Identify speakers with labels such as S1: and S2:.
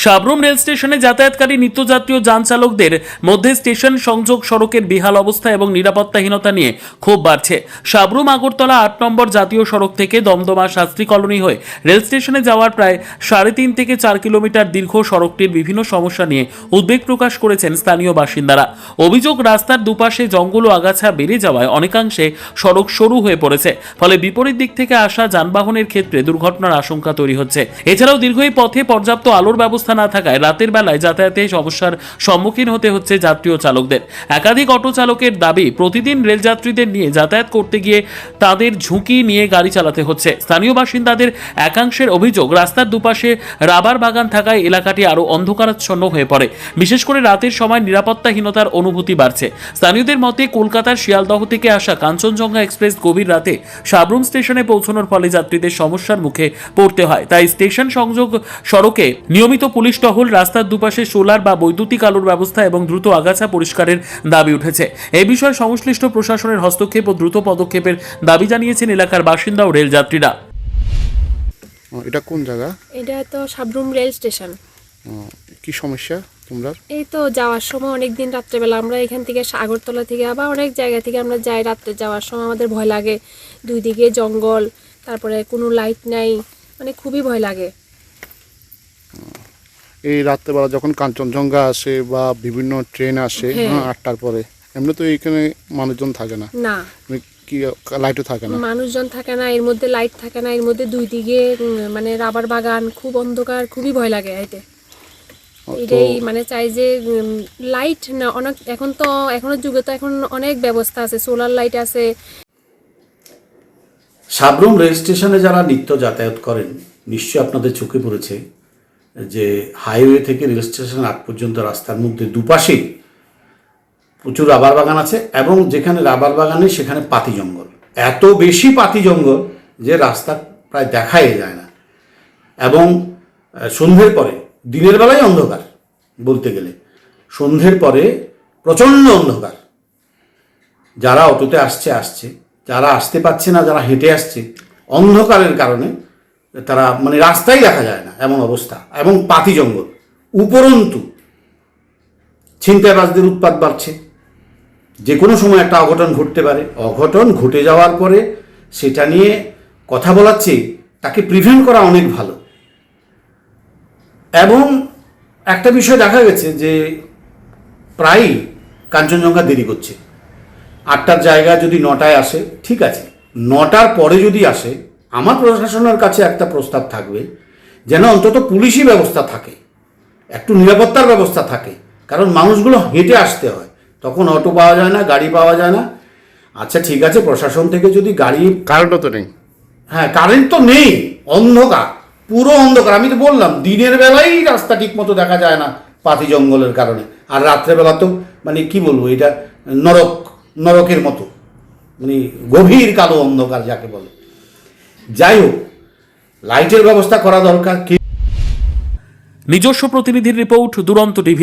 S1: Sabroom rail স্টেশনে যাতায়াতকারী নিত্যযাত্রী ও যান চালকদের মধ্যে স্টেশন সংযোগ সড়কের বেহাল অবস্থা এবং নিরাপত্তাহীনতা নিয়ে ক্ষোভ বাড়ছে। সাবরুম আগরতলা ৮ নম্বর জাতীয় সড়ক থেকে দমদমা শাস্ত্রী কলোনি হয়ে রেল স্টেশনে যাওয়ার প্রায় ৩.৫ থেকে ৪ কিলোমিটার দীর্ঘ সড়কটির বিভিন্ন সমস্যা নিয়ে উদ্বেগ প্রকাশ করেছেন স্থানীয় বাসিন্দারা। অভিযোগ, রাস্তার দুপাশে জঙ্গল ও আগাছা বেড়ে যাওয়ায় অনেকাংশে সড়ক সরু হয়ে পড়েছে, ফলে বিপরীত দিক থেকে আসা যানবাহনের ক্ষেত্রে দুর্ঘটনার আশঙ্কা তৈরি হচ্ছে। এছাড়াও দীর্ঘ এই পথে পর্যাপ্ত আলোর ব্যবস্থা না থাকায় রাতের বেলায় যাতায়াতে সমস্যার সম্মুখীন হতে হচ্ছে যাত্রী ও চালকদের। একাধিক অটো চালকের দাবি, প্রতিদিন রেলযাত্রীদের নিয়ে যাতায়াত করতে গিয়ে তাদের ঝুঁকি নিয়ে গাড়ি চালাতে হচ্ছে। স্থানীয় বাসিন্দাদের একাংশের অভিযোগ, রাস্তার দুপাশে রাবার বাগান থাকায় এলাকাটি আরও অন্ধকারাচ্ছন্ন হয়ে পড়ে। বিশেষ করে রাতের সময় নিরাপত্তাহীনতার অনুভূতি বাড়ছে। স্থানীয়দের মতে, কলকাতার শিয়ালদহ থেকে আসা কাঞ্চনজঙ্ঘা এক্সপ্রেস গভীর রাতে সাবরুম স্টেশনে পৌঁছানোর ফলে যাত্রীদের সমস্যার মুখে পড়তে হয়। তাই স্টেশন সংযোগ সড়কে নিয়মিত পুলিশ টহল, রাস্তার দুপাশে সোলার বা বৈদ্যুতিক আলোর ব্যবস্থা এবং দ্রুত আগাছা পরিষ্কারের দাবি উঠেছে। এই বিষয়ে সংশ্লিষ্ট প্রশাসনের হস্তক্ষেপ ও দ্রুত পদক্ষেপের দাবি জানিয়েছেন এলাকার বাসিন্দা ও রেল যাত্রীরা।
S2: এটা কোন জায়গা?
S3: এটা তো সাবরুম রেল স্টেশন।
S2: কি সমস্যা তোমরা?
S3: এই তো যাওয়ার সময় অনেক দিন রাত্রেবেলা আমরা এখান থেকে আগরতলা থেকে আবার অনেক জায়গা থেকে আমরা যাই, রাত্রে যাওয়ার সময় আমাদের ভয় লাগে। দুই দিকে জঙ্গল, তারপরে কোনো লাইট নাই, মানে খুবই ভয় লাগে।
S2: এই রাত্রেবেলা যখন কাঞ্চনজঙ্ঘা আসে বা বিভিন্ন ট্রেন আসে ৮টার পরে, এমনি তো এখানে মানুষজন থাকে না?
S3: না,
S2: কি লাইটও থাকে না?
S3: মানুষজন থাকে না, এর মধ্যে লাইট থাকে না, এর মধ্যে দুই দিকে মানে রাবার বাগান, খুব অন্ধকার, খুবই ভয় লাগে। এটাই মানে চাই যে লাইট না, অনেক এখন তো এখনের যুগে তো এখন অনেক ব্যবস্থা আছে, সোলার লাইট আছে।
S4: সাবরুম রেল স্টেশনে যারা নিত্য যাতায়াত করেন, নিশ্চয়ই আপনাদের চোখে পড়েছে যে হাইওয়ে থেকে রেল স্টেশন আগ পর্যন্ত রাস্তার মধ্যে দুপাশেই প্রচুর রাবার বাগান আছে এবং যেখানে রাবার বাগানে সেখানে পাতি জঙ্গল, এত বেশি পাতি জঙ্গল যে রাস্তা প্রায় দেখাই যায় না। এবং সন্ধ্যের পরে, দিনের বেলায় অন্ধকার বলতে গেলে, সন্ধ্যের পরে প্রচণ্ড অন্ধকার। যারা অটোতে আসছে, যারা আসতে পারছে না, যারা হেঁটে আসছে, অন্ধকারের কারণে তারা মানে রাস্তাই দেখা যায় না এমন অবস্থা। এবং পাতি জঙ্গল, উপরন্তু ছিনতাইবাজদের উৎপাত বাড়ছে। যে কোনো সময় একটা অঘটন ঘটতে পারে। অঘটন ঘটে যাওয়ার পরে সেটা নিয়ে কথা বলার চেয়ে তাকে প্রিভেন্ট করা অনেক ভালো। এবং একটা বিষয় দেখা গেছে যে প্রায়ই কাঞ্চনজঙ্ঘা দেরি করছে। ৮টার জায়গায় যদি ৯টায় আসে, ঠিক আছে, ৯টার পরে যদি আসে, আমার প্রশাসনের কাছে একটা প্রস্তাব থাকবে যেন অন্তত পুলিশি ব্যবস্থা থাকে, একটু নিরাপত্তার ব্যবস্থা থাকে। কারণ মানুষগুলো হেঁটে আসতে হয়, তখন অটো পাওয়া যায় না, গাড়ি পাওয়া যায় না। আচ্ছা ঠিক আছে, প্রশাসন থেকে যদি গাড়ি,
S2: কারেন্টও তো নেই।
S4: হ্যাঁ, কারেন্ট তো নেই, অন্ধকার, পুরো অন্ধকার। আমি তো বললাম দিনের বেলায় রাস্তা ঠিক মতো দেখা যায় না পাতি জঙ্গলের কারণে, আর রাত্রেবেলা তো মানে কি বলবো, এটা নরকের মতো, মানে গভীর কালো অন্ধকার যাকে বলে। যাই হোক, লাইটের ব্যবস্থা করা দরকার।
S1: নিজস্ব প্রতিনিধির রিপোর্ট, দুরন্ত টিভি।